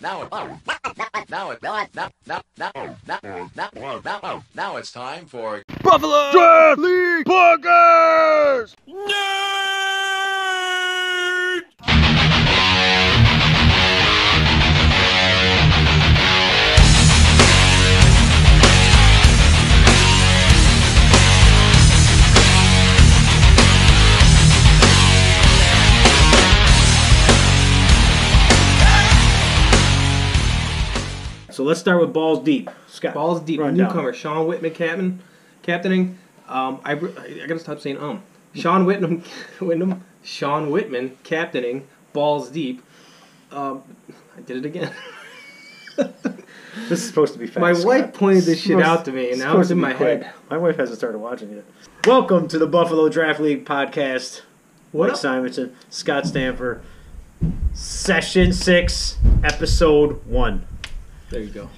Now it's time for Buffalo Draft League Podcast! So let's start with balls deep. Scott, balls deep. Newcomer Sean Whitman captaining. I gotta stop saying Sean Whitman captaining. Balls deep. I did it again. This is supposed to be fast. My wife pointed this shit out to me, and now it's in my head. My wife hasn't started watching it. Welcome to the Buffalo Draft League Podcast. Mike Simonson, Scott Stanford, Session 6, Episode 1. There you go.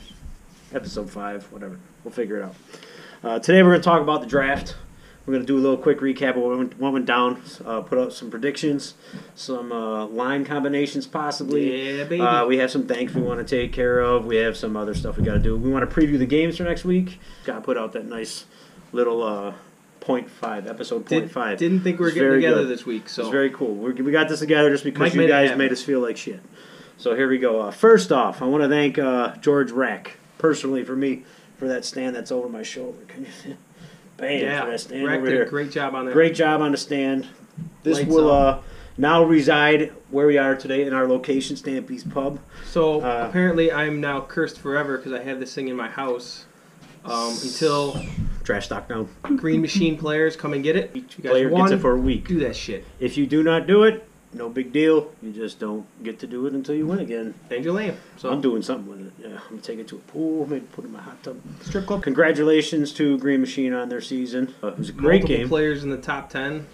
Episode 5, whatever. We'll figure it out. Today we're going to talk about the draft. We're going to do a little quick recap of what went down, put up some predictions, some line combinations possibly. Yeah, baby. We have some thanks we want to take care of. We have some other stuff we got to do. We want to preview the games for next week. Got to put out that nice little episode 0.5. Didn't think we were getting together this week. So it's very cool. We got this together just because you guys made us feel like shit. So here we go. First off, I want to thank George Rack personally for that stand that's over my shoulder. Can you see? Bam, for that stand Rack over did here. a great job on that. Great job on the stand. This Lights will now reside where we are today in our location, Stampy's Pub. So apparently I'm now cursed forever because I have this thing in my house until trash stock down. Green Machine players come and get it. Each player gets it for a week. Do that shit. If you do not do it, no big deal. You just don't get to do it until you win again. Danger lane. So I'm doing something with it. Yeah, I'm going to take it to a pool, maybe put it in my hot tub. Strip club. Congratulations to Green Machine on their season. It was a great Multiple game. Players in the top 10.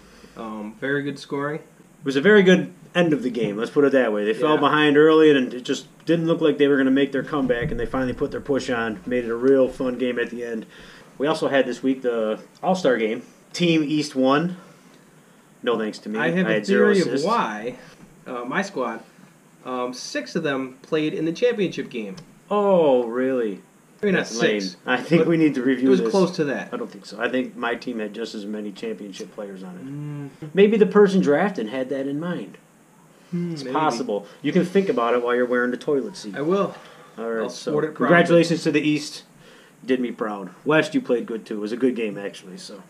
Very good scoring. It was a very good end of the game. Let's put it that way. They fell behind early, and it just didn't look like they were going to make their comeback, and they finally put their push on, made it a real fun game at the end. We also had this week the All-Star game. Team East won. No thanks to me. I have a had 0 theory assists. of why my squad, 6 of them played in the championship game. Oh, really? I mean, not That's lame. 6. I think we need to review this. It was close to that. I don't think so. I think my team had just as many championship players on it. Maybe the person drafted had that in mind. It's possible. You can think about it while you're wearing the toilet seat. I will. All right. I'll sport it proudly. Congratulations to the East. Did me proud. West, you played good too. It was a good game actually. So,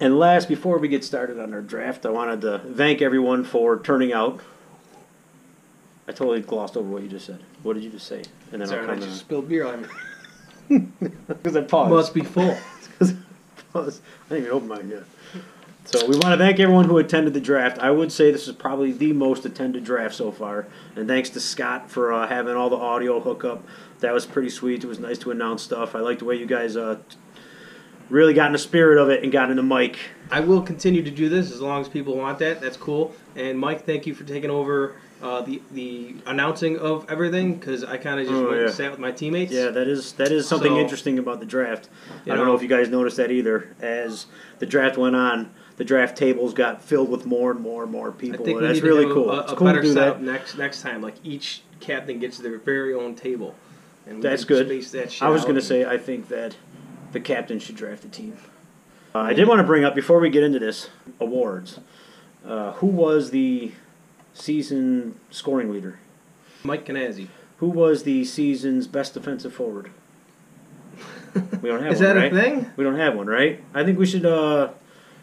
and last, before we get started on our draft, I wanted to thank everyone for turning out. I totally glossed over what you just said. What did you just say? And then Sorry, I'll I just spilled beer on me. because I paused. Must be full. I didn't even open mine yet. So we want to thank everyone who attended the draft. I would say this is probably the most attended draft so far. And thanks to Scott for having all the audio hookup. That was pretty sweet. It was nice to announce stuff. I like the way you guys really got in the spirit of it and got in the mic. I will continue to do this as long as people want that. That's cool. And Mike, thank you for taking over the announcing of everything, because I kind of just went and sat with my teammates. Yeah, that is something interesting about the draft. I don't know if you guys noticed that either. As the draft went on, the draft tables got filled with more and more people. I think and we that's need really to have cool. a Cool better to do setup that. next time. Like each captain gets their very own table. And we That's can good. space that shit I was out. going to say I think that the captain should draft a team. I did want to bring up, before we get into this, awards. Who was the season scoring leader? Mike Canazzi. Who was the season's best defensive forward? We don't have Is one, that right? a thing? We don't have one, right? I think we should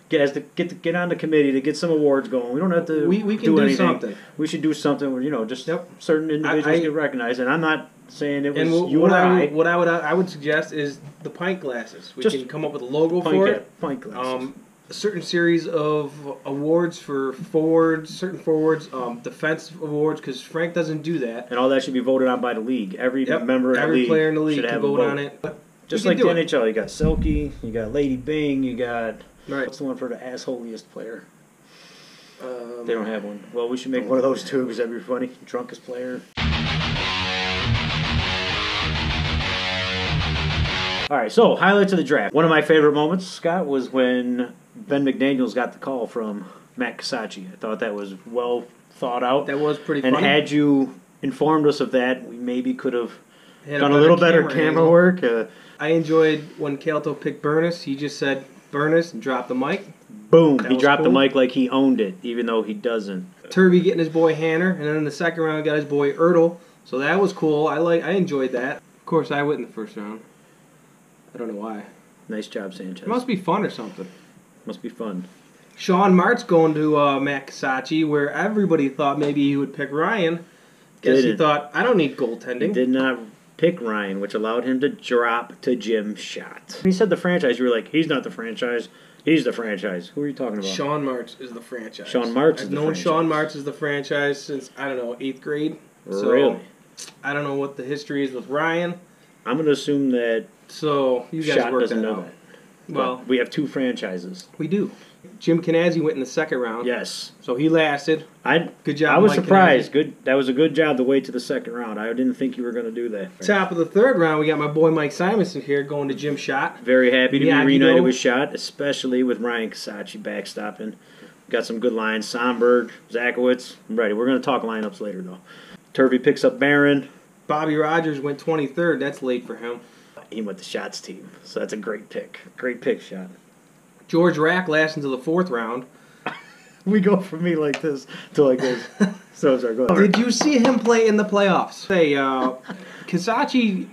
get on the committee to get some awards going. We don't have to We can do anything. something. We should do something where, just certain individuals get recognized. And I'm not saying it was you what and I. What I would suggest is the pint glasses. We can come up with a logo for it. Pint glasses. A certain series of awards for forwards, certain forwards, defensive awards, because Frank doesn't do that. And all that should be voted on by the league. Every member of the league, every player in the league should can have vote a vote on it. But just like the NHL, you got Selke, you got Lady Bing, you got right. What's the one for the assholiest player? They don't have one. Well, we should make one of those too, because that'd be funny. Drunkest player. All right, so highlights of the draft. One of my favorite moments, Scott, was when Ben McDaniels got the call from Matt Casacci. I thought that was well thought out. That was pretty and funny. had you informed us of that, we maybe could have Had done a little better camera camera angle. work. I enjoyed when Calto picked Burness. He just said Burness and dropped the mic. Boom! That He was dropped cool. the mic like he owned it, even though he doesn't. Turvey getting his boy Hanner, and then in the second round got his boy Ertl. So that was cool. I enjoyed that. Of course, I went in the first round. I don't know why. Nice job, Sanchez. It must be fun or something. Must be fun. Sean Mart's going to Matt Casacci, where everybody thought maybe he would pick Ryan. Guess he Didn't. thought, I don't need He goaltending. did not pick Ryan, which allowed him to drop to Jim Schott. He said the franchise. You were like, he's not the franchise. He's the franchise. Who are you talking about? Sean Martz is the franchise. Sean Martz is I've the known franchise. Sean Martz as the franchise since, I don't know, 8th grade. So Really? I don't know what the history is with Ryan. I'm going to assume that So you guys Schott work doesn't that know out. that. Well, But we have two franchises. we do. Jim Canazzi went in the second round. Yes. So he lasted. Good job, I was Mike surprised. Good. That was a good job to wait to the second round. I didn't think you were going to do that. Top of the third round, we got my boy Mike Simonson here going to Jim Schott. Very happy to be Miyagi-Do. reunited with Schott, especially with Ryan Casacci backstopping. Got some good lines. Somberg, Zakowicz. I'm ready. We're going to talk lineups later, though. Turvey picks up Barron. Bobby Rogers went 23rd. That's late for him. He went to Schott's team, so that's a great pick. Great pick, Schott. George Rack lasts until the fourth round. We go from me like this to like this. So sorry, go ahead. Did you see him play in the playoffs? Hey, Casacci,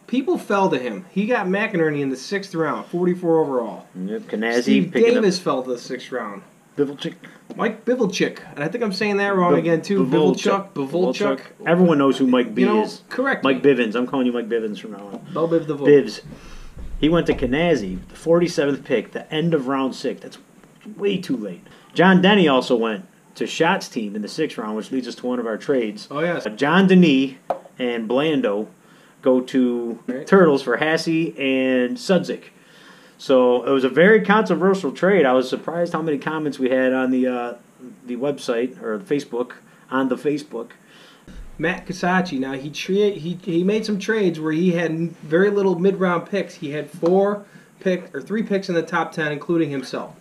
people fell to him. He got McInerney in the 6th round, 44 overall. Yep, Canazzi Steve picking Davis fell to the 6th round. up Bivelchik. Mike Bivelchik, and I think I'm saying that wrong again too. Bivelchuk. Everyone knows who Mike B You know, is. correct. Mike Bivens. I'm calling you Mike Bivens from now on. Bo Biv the Vo. Bivs. He went to Canazzi, the 47th pick, the end of round 6. That's way too late. John Denny also went to Schott's team in the 6th round, which leads us to one of our trades. Oh yes. John Denis and Blando go to Right. Turtles for Hasse and Sudzik. So it was a very controversial trade. I was surprised how many comments we had on the website or Facebook on the Facebook. Matt Casacci. Now he made some trades where he had very little mid-round picks. He had 3 picks in the top 10, including himself.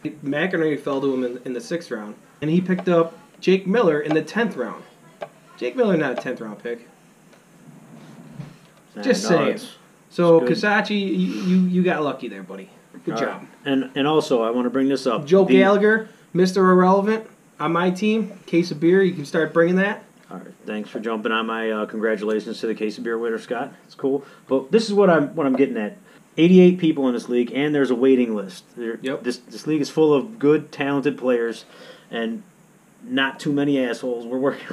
McInerney fell to him in the 6th round, and he picked up Jake Miller in the 10th round. Jake Miller not a 10th round pick. Just saying. It's So good. Casacci, you got lucky there, buddy. Good all job. right. And also I want to bring this up. Joe The- Gallagher, Mr. Irrelevant on my team. Case of beer, you can start bringing that. All right, thanks for jumping on my congratulations to the Case of Beer winner, Scott. It's cool. But this is what I'm getting at. 88 people in this league, and there's a waiting list. Yep. This league is full of good, talented players, and not too many assholes. We're working,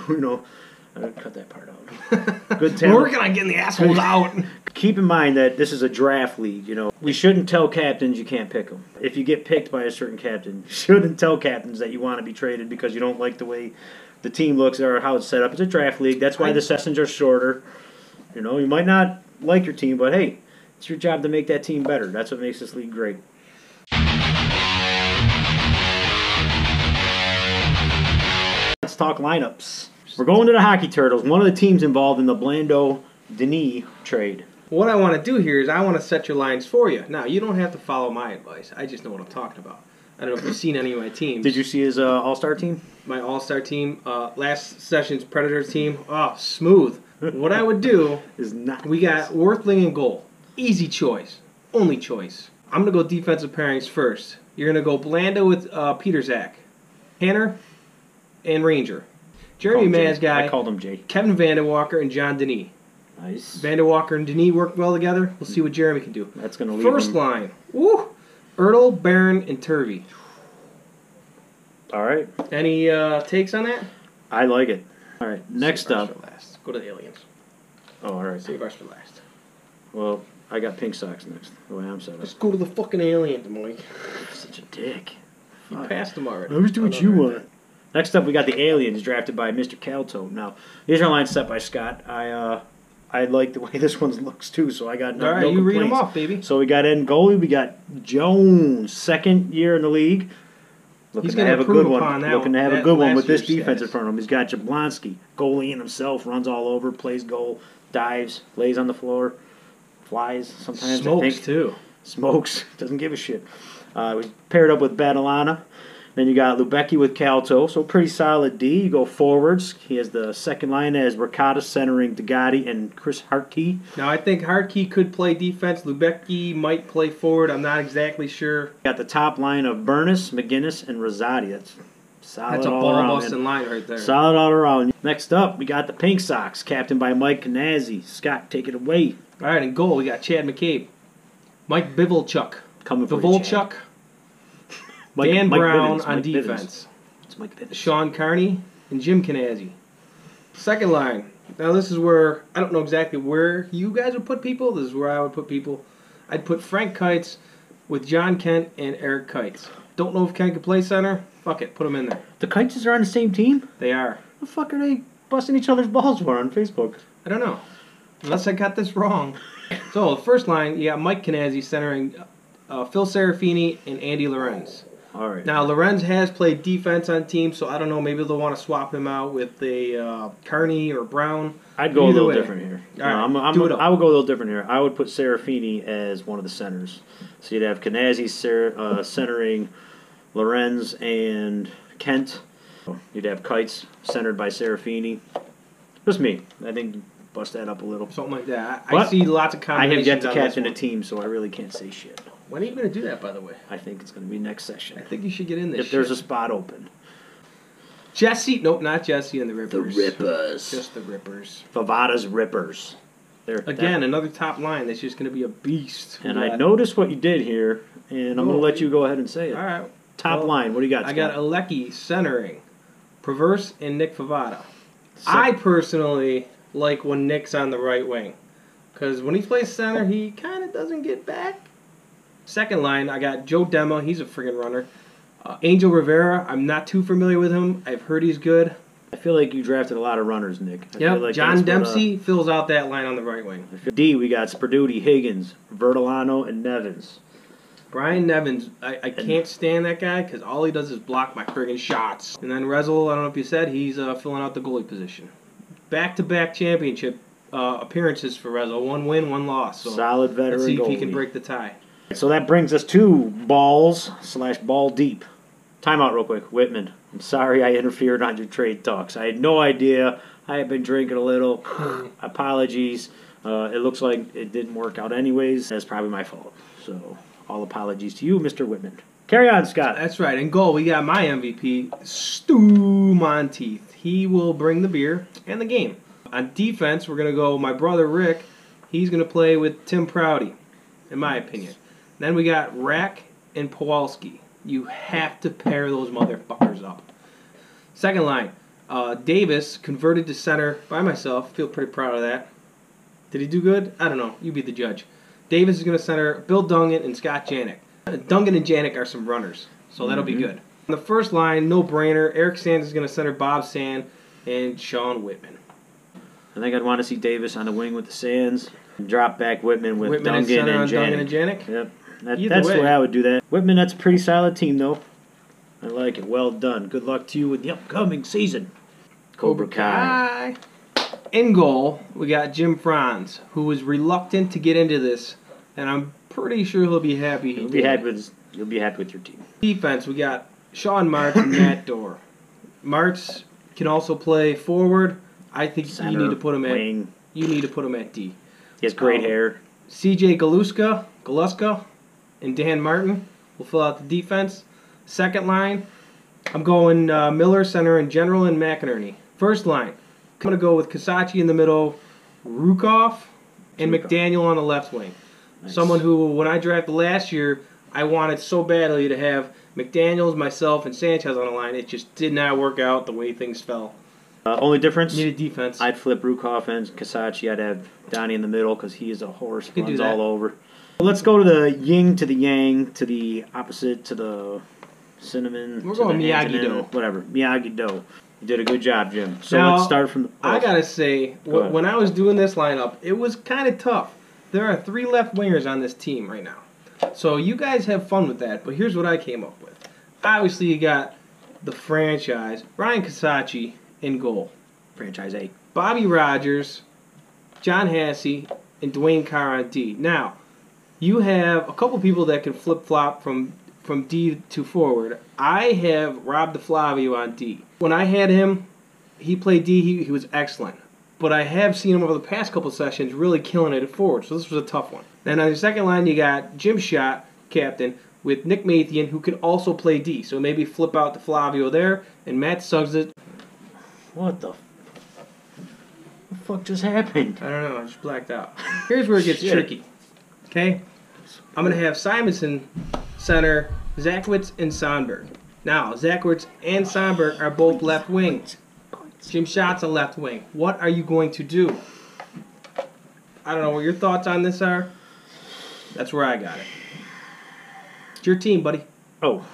cut that part out. Good talent. We're working on getting the assholes out. Keep in mind that this is a draft league. We shouldn't tell captains you can't pick them. If you get picked by a certain captain, you shouldn't tell captains that you want to be traded because you don't like the way the team looks or how it's set up. It's a draft league. That's why the sessions are shorter. You might not like your team, but hey, it's your job to make that team better. That's what makes this league great. Let's talk lineups. We're going to the Hockey Turtles, one of the teams involved in the Blando-Denis trade. What I want to do here is I want to set your lines for you. Now, you don't have to follow my advice. I just know what I'm talking about. I don't know if you've seen any of my teams. Did you see his all-star team? My all-star team, last session's Predators team. Oh, smooth. What I would do, Is not. we got Worthling in goal. Easy choice. Only choice. I'm going to go defensive pairings first. You're going to go Blanda with Peter Zach, Hanner, and Ranger. Jeremy Mazguy, I called him Jay. Kevin Vanderwalker, and John Denis. Nice. Vanderwalker and Denis work well together. We'll see what Jeremy can do. That's going to leave First him. line. Woo! Ertl, Barron, and Turvey. All right. Any takes on that? I like it. All right. Next Save ours up. for last. Go to the aliens. Oh, all right. Save ours for last. Well, I got Pink Sox next. The way I'm set up. Let's go to the fucking aliens, Mike. Such a dick. You Fuck. passed them already. I always do what you Another- want. Next up, we got the Aliens, drafted by Mr. Calto. Now, these are lines set by Scott. I like the way this one looks too, so I got no, All right, no you read them complaints. off, baby. So we got in goalie, we got Jones, second year in the league. Looking He's to gonna have a improve good one. upon that Looking to have a that good one last with this year's defense in status. front of him. He's got Jablonski, goalie in himself, runs all over, plays goal, dives, lays on the floor, flies sometimes. I Smokes, think. too. Smokes, doesn't give a shit. We paired up with Badalana. Then you got Lubecki with Calto, so pretty solid D. You go forwards. He has the second line as Ricotta centering Degatti and Chris Hartkey. Now, I think Hartkey could play defense. Lubecki might play forward. I'm not exactly sure. Got the top line of Burness, McGinnis, and Rosati. That's solid. That's a all around, ball-busting line right there. Solid all around. Next up, we got the Pink Sox, captained by Mike Canazzi. Scott, take it away. All right, in goal, we got Chad McCabe. Mike Bivolchuk. Coming for you, Chad. Bivolchuk. Dan Mike Brown Bivens, on Mike defense. Bivens. It's Mike Bivens. Sean Carney and Jim Canazzi. Second line. Now, this is where I don't know exactly where you guys would put people. This is where I would put people. I'd put Frank Kites with John Kent and Eric Kites. Don't know if Kent could play center. Fuck it, put him in there. The Kites are on the same team? They are. What the fuck are they busting each other's balls for on Facebook? I don't know. Unless I got this wrong. So, the first line, you got Mike Canazzi centering Phil Serafini and Andy Lorenz. All right. Now, Lorenz has played defense on teams, so I don't know. Maybe they'll want to swap him out with a Carney or Brown. I'd go a little different here. All right, I would go a little different here. I would put Serafini as one of the centers. So you'd have Canazzi centering Lorenz and Kent. You'd have Kites centered by Serafini. Just me. I think bust that up a little. Something like that. I But see lots of I combinations. have yet to on captain this a team, so I really can't say shit. When are you going to do that, by the way? I think it's going to be next I session. think you should get in this. If there's a spot open. Jesse, nope, not Jesse and the Rippers. The Rippers. Just the Rippers. Favada's Rippers. Again, another top line that's just going to be a beast. And I noticed what you did here, and I'm going to let you go ahead and say it. All right. Top line, what do you got, I Scott? got Alecki centering, Perverse and Nick Favada. I personally like when Nick's on the right wing, because when he plays center, he kind of doesn't get back. Second line, I got Joe Dema. He's a friggin' runner. Angel Rivera, I'm not too familiar with him. I've heard he's good. I feel like you drafted a lot of runners, Nick. I feel like John that's Dempsey fills out that line on the right wing. D, we got Sperduti, Higgins, Vertilano, and Nevins. Brian Nevins, I can't stand that guy because all he does is block my friggin' shots. And then Rezel, I don't know if you said, he's filling out the goalie position. Back-to-back championship appearances for Rezel. 1 win, 1 loss. So solid veteran let's see if goalie. he can break the tie. So that brings us to balls/ball deep. Timeout real quick. Whitman, I'm sorry I interfered on your trade talks. I had no idea. I had been drinking a little. Apologies. It looks like it didn't work out anyways. That's probably my fault. So all apologies to you, Mr. Whitman. Carry on, Scott. That's right. In goal, we got my MVP, Stu Monteith. He will bring the beer and the game. On defense, we're going to go my brother Rick. He's going to play with Tim Prouty, in my opinion. Then we got Rack and Powalski. You have to pair those motherfuckers up. Second line, Davis converted to center by myself. Feel pretty proud of that. Did he do good? I don't know. You be the judge. Davis is going to center Bill Dungan and Scott Janik. Dungan and Janik are some runners, so that'll be good. On the first line, no brainer. Eric Sands is going to center Bob Sand and Sean Whitman. I think I'd want to see Davis on the wing with the Sands. And drop back Whitman with Whitman Dungan and and Dungan and Janik. Janik? Yep. Either That's way. the way I would do that. Whitman, that's a pretty solid team, though. I like it. Well done. Good luck to you with the upcoming season. Cobra Kai. In goal, we got Jim Franz, who was reluctant to get into this, and I'm pretty sure he'll be happy. You'll be happy with your team. Defense, we got Sean Martz and Matt Dorr. Martz can also play forward. I think Center, you need to put him wing. at. You need to put him at D. He has great hair. C.J. Galuska, and Dan Martin will fill out the defense. Second line, I'm going Miller, center, and General, and McInerney. First line, I'm going to go with Kasachi in the middle, Rukoff, and McDaniel on the left wing. Nice. Someone who, when I drafted last year, I wanted so badly to have McDaniels, myself, and Sanchez on the line. It just did not work out the way things fell. Only difference, Needed defense. I'd flip Rukoff and Kasachi. I'd have Donnie in the middle because he is a horse. Could do Runs that. all over. Let's go to the yin to the yang, to the opposite, to the cinnamon. We're to going the Miyagi antonym, Do. Whatever. Miyagi-Do. You did a good job, Jim. So Now, let's start from the... I gotta say, Go ahead. when I was doing this lineup, it was kind of tough. There are 3 left wingers on this team right now. So you guys have fun with that, but here's what I came up with. Obviously, you got the franchise, Ryan Kasachi in goal. Franchise A. Bobby Rogers, John Hassey, and Dwayne Carr on D. Now, you have a couple people that can flip-flop from from D to forward. I have Rob DeFlavio on D. When I had him, he played D. He was excellent. But I have seen him over the past couple sessions really killing it at forward, so this was a tough one. Then on the second line, you got Jim Schott, captain, with Nick Mathian, who can also play D. So maybe flip out DeFlavio there, and Matt Suggs it. What the fuck just happened? I don't know, I just blacked out. Here's where it gets tricky. Okay? I'm going to have Simonson center, Zachowicz, and Sonberg. Now, Zachowicz and Sonberg are both left wings. Jim Schott's a left wing. What are you going to do? I don't know what your thoughts on this are. That's where I got it. It's your team, buddy. Oh.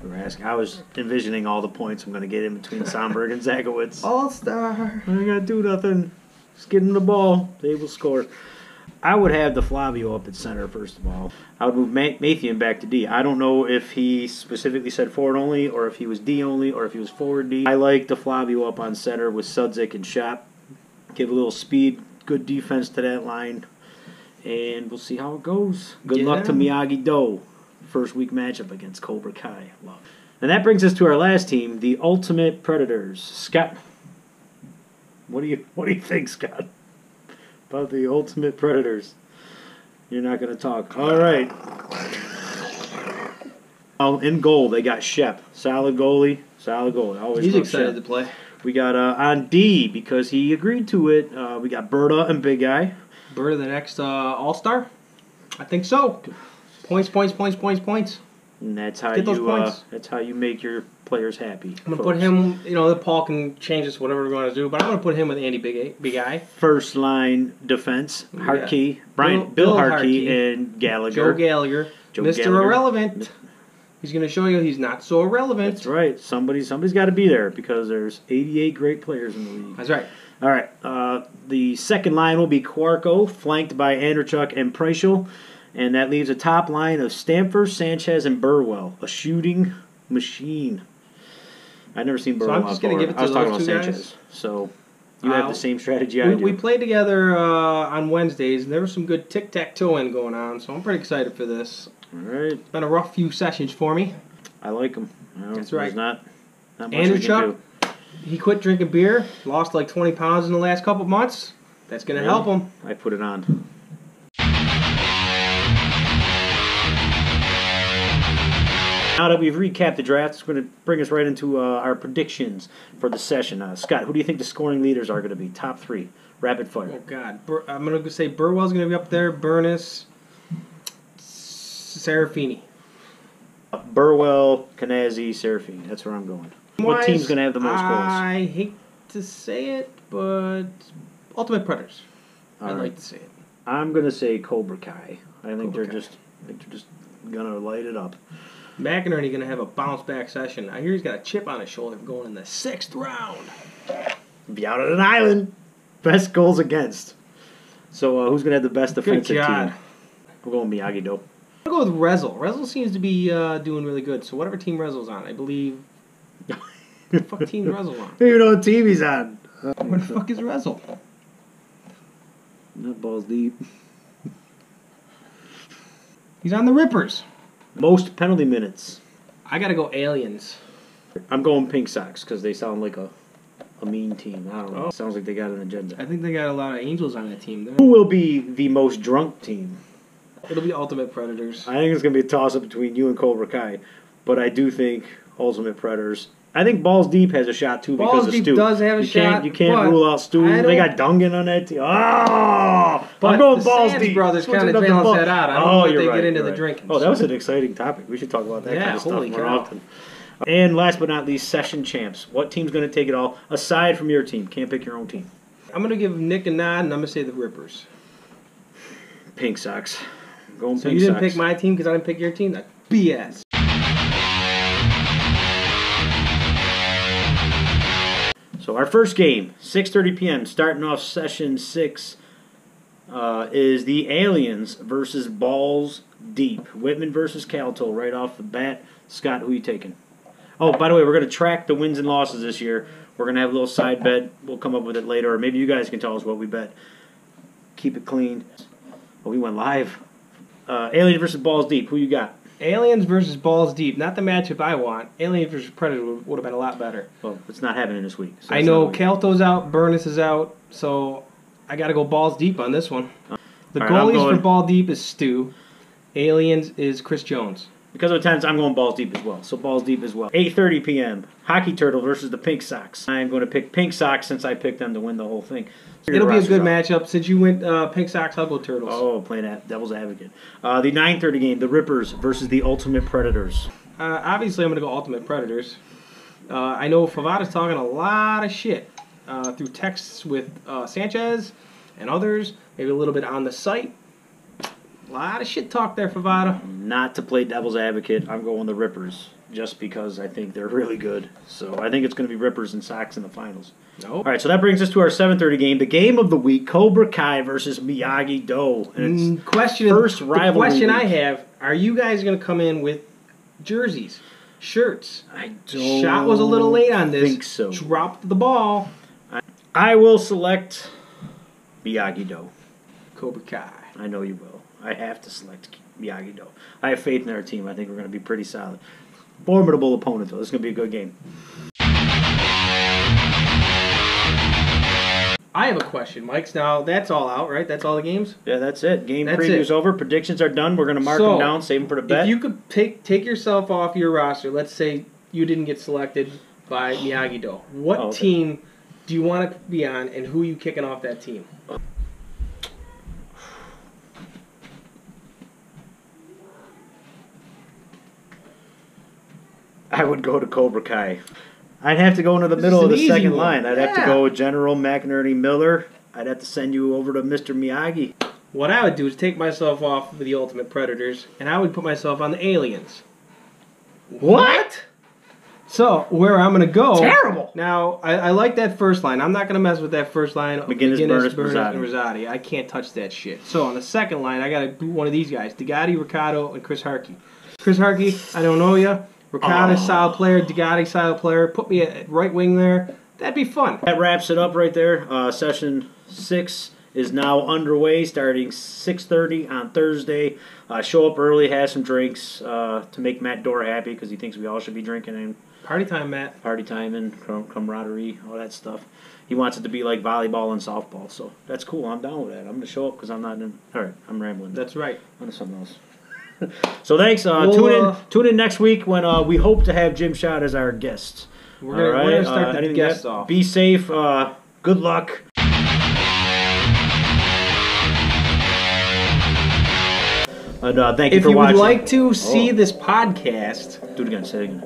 You were asking. I was envisioning all the points I'm going to get in between Sonberg and Zachowicz. All-star. I ain't got to do nothing. Just get him the ball. They will score. I would have DeFlavio up at center, first of all. I would move Mathian back to D. I don't know if he specifically said forward only, or if he was D only, or if he was forward D. I like DeFlavio up on center with Sudzik and Schott. Give a little speed, good defense to that line, and we'll see how it goes. Good luck to Miyagi-Do. First week matchup against Cobra Kai. Love. And that brings us to our last team, the Ultimate Predators. Scott, what do you think, Scott, about the Ultimate Predators? You're not going to talk. All right. In goal, they got Shep. Solid goalie. Always He's love excited Shep. to play. We got on D, because he agreed to it, we got Berta and Big Guy. Berta the next All-Star? I think so. Points. And that's how Get those points. that's how you make your players happy. I'm going to put him, the Paul can change this, whatever we're going to do, but I'm going to put him with Andy Big Guy. First line defense, Hartke, Bill Hartke, and Gallagher. Joe Gallagher. Mr. Gallagher. Irrelevant. He's going to show you he's not so irrelevant. That's right. Somebody's got to be there, because there's 88 great players in the league. That's right. All right. The second line will be Kwarko, flanked by Andrechuk and Preischel. And that leaves a top line of Stamfer, Sanchez, and Burwell. A shooting machine. I've never seen Burwell. So I'm just going to give it to I was talking those about two Sanchez. guys. So you have the same strategy I do. We played together on Wednesdays, and there was some good tic-tac-toeing going on, so I'm pretty excited for this. All right. It's been a rough few sessions for me. I like him. That's right. There's not much Andrechuk, we can he quit drinking beer, lost like 20 pounds in the last couple months. That's going to help him. I put it on. Now that we've recapped the draft, it's going to bring us right into our predictions for the session. Scott, who do you think the scoring leaders are going to be? Top three. Rapid fire. Oh, God. I'm going to say Burwell's going to be up there. Burness, Serafini. Burwell, Canazzi, Serafini. That's where I'm going. What team's going to have the most goals? I hate to say it, but Ultimate Predators. I'd like to say it. I'm going to say Cobra Kai. I think they're just going to light it up. McInerney going to have a bounce-back session. I hear he's got a chip on his shoulder going in the 6th round. Be out on an island. Best goals against. So who's going to have the best defensive team? We're going Miyagi-Do. I'll go with Rezel. Rezel seems to be doing really good. So whatever team Rezel's on, I believe. What the fuck team's Rezel on? I don't even know what team he's on. Where the fuck is Rezel? That ball's deep. He's on the Rippers. Most penalty minutes. I got to go Aliens. I'm going Pink Sox because they sound like a mean team. I don't know. Sounds like they got an agenda. I think they got a lot of Angels on that team. Who will be the most drunk team? It'll be Ultimate Predators. I think it's going to be a toss-up between you and Cobra Kai, but I do think Ultimate Predators. I think Balls Deep has a shot too because of Stu. Balls Deep does have a shot. You can't rule out Stu. They got Dungan on that team. Oh, I'm going Balls Sands Deep. brothers kind of balance that out. I don't know if they get into the drinking. Oh, that was an exciting topic. We should talk about that kind of stuff more often. And last but not least, session champs. What team's going to take it all aside from your team? Can't pick your own team. I'm going to give Nick a nod, and I'm going to say the Rippers. Pink Sox. Going so Pink you didn't Sox. pick my team because I didn't pick your team? That's BS. So our first game, 6:30 p.m., starting off session 6, is the Aliens versus Balls Deep. Whitman versus Calto right off the bat. Scott, who are you taking? Oh, by the way, we're going to track the wins and losses this year. We're going to have a little side bet. We'll come up with it later, or maybe you guys can tell us what we bet. Keep it clean. Oh, we went live. Aliens versus Balls Deep. Who you got? Aliens versus Balls Deep. Not the matchup I want. Aliens versus Predator would have been a lot better. Well, it's not happening this week. So I know Calto's out, Burness is out, so I got to go Balls Deep on this one. The goalies for Ball Deep is Stu. Aliens is Chris Jones. Because of attendance, I'm going Balls Deep as well. So Balls Deep as well. 8:30 p.m. Hockey Turtle versus the Pink Sox. I'm going to pick Pink Sox since I picked them to win the whole thing. It'll be a good matchup. Since you went Pink Sox, I'll go Turtles. Oh, playing that devil's advocate. The 9:30 game, the Rippers versus the Ultimate Predators. Obviously, I'm going to go Ultimate Predators. I know Favada's talking a lot of shit through texts with Sanchez and others, maybe a little bit on the site. A lot of shit talk there, Favada. Not to play devil's advocate, I'm going the Rippers just because I think they're really good. So I think it's going to be Rippers and Sox in the finals. Nope. All right, so that brings us to our 7:30 game, the game of the week, Cobra Kai versus Miyagi-Do. And it's first rivalry. The question week. I have, are you guys going to come in with jerseys, shirts? I don't Shot was a little late on this. think so. Dropped the ball. I will select Miyagi-Do. Cobra Kai. I know you will. I have to select Miyagi-Do. I have faith in our team. I think we're going to be pretty solid. Formidable opponent, though. This is going to be a good game. I have a question, Mike's. Now, that's all out, right? That's all the games? Yeah, that's it. Game That's preview's it. over. Predictions are done. We're going to mark them down, save them for the bet. If you could take yourself off your roster, let's say you didn't get selected by Miyagi-Do, what team do you want to be on, and who are you kicking off that team? I would go to Cobra Kai. I'd have to go into the middle of the second line. I'd have to go with General McInerney Miller. I'd have to send you over to Mr. Miyagi. What I would do is take myself off with the Ultimate Predators, and I would put myself on the Aliens. What? So, where I'm going to go... Terrible! Now, I like that first line. I'm not going to mess with that first line. McGinnis, Burness, Rosati. and Rosati. I can't touch that shit. So, on the second line, I got to do one of these guys. Degatti, Ricardo, and Chris Harkey. Chris Harkey, I don't know ya. Ricardo, style player. Degatti, style player. Put me at right wing there. That'd be fun. That wraps it up right there. Session 6 is now underway, starting 6:30 on Thursday. Show up early, have some drinks to make Matt Dorr happy because he thinks we all should be drinking and Party time, Matt. party time and camaraderie, all that stuff. He wants it to be like volleyball and softball, so that's cool. I'm down with that. I'm going to show up because I'm not in... All right, I'm rambling. That's right. On to something else. So thanks. Tune in next week when we hope to have Jim Schott as our guest. We're gonna start the guests off. Be safe. Good luck. And thank you for watching. If you would like to see this podcast... Do it again. Say it again.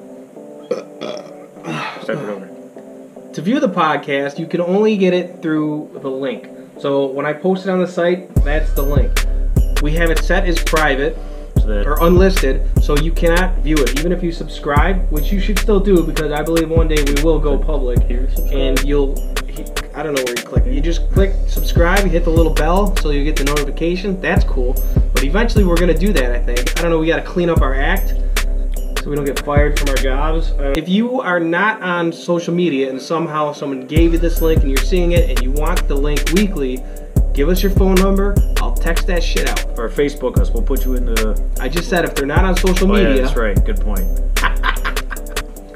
Start it over. To view the podcast, you can only get it through the link. So when I post it on the site, that's the link. We have it set as private or unlisted, so you cannot view it. Even if you subscribe, which you should still do because I believe one day we will go public, and you'll... I don't know where you click. You just click subscribe, you hit the little bell so you get the notification. That's cool. But eventually we're going to do that, I think. I don't know, we got to clean up our act so we don't get fired from our jobs. If you are not on social media and somehow someone gave you this link and you're seeing it and you want the link weekly, give us your phone number. I'll text that shit out. Or Facebook us. We'll put you in the... I just said if they're not on social media... Yeah, that's right. Good point.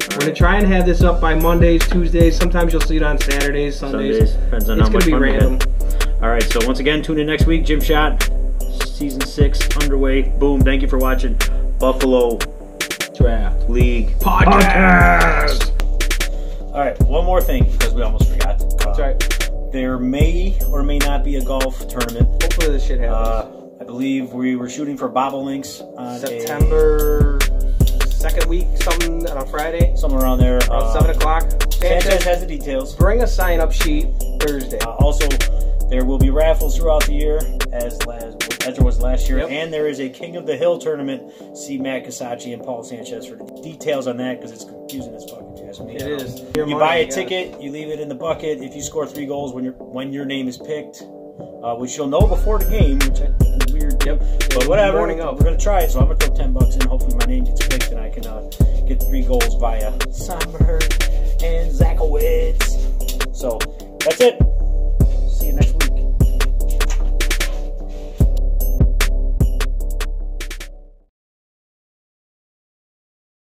We're going to try and have this up by Mondays, Tuesdays. Sometimes you'll see it on Saturdays, Sundays. Depends on it's how going much to be fun we random. have. All right, so once again, tune in next week. Jim Schott, Season 6 underway. Boom. Thank you for watching Buffalo Draft League Podcast. All right, one more thing because we almost forgot. That's right. There may or may not be a golf tournament. Hopefully this shit happens. I believe we were shooting for Bobolinks on September 2nd week, something on a Friday. somewhere around there. Around 7 o'clock. Sanchez has the details. Bring a sign-up sheet Thursday. Also, there will be raffles throughout the year, as there was last year. Yep. And there is a King of the Hill tournament. See Matt Casacci and Paul Sanchez for the details on that, because it's confusing as fuck, if you ask me. It is. You buy a ticket, you leave it in the bucket. If you score 3 goals when your name is picked, which you'll know before the game, which I think is weird. Yep. But whatever, Morning up. we're going to try it, so I'm going to throw $10 in. Hopefully my name gets picked and I can get 3 goals via Sommer and Zakowitz. So, that's it.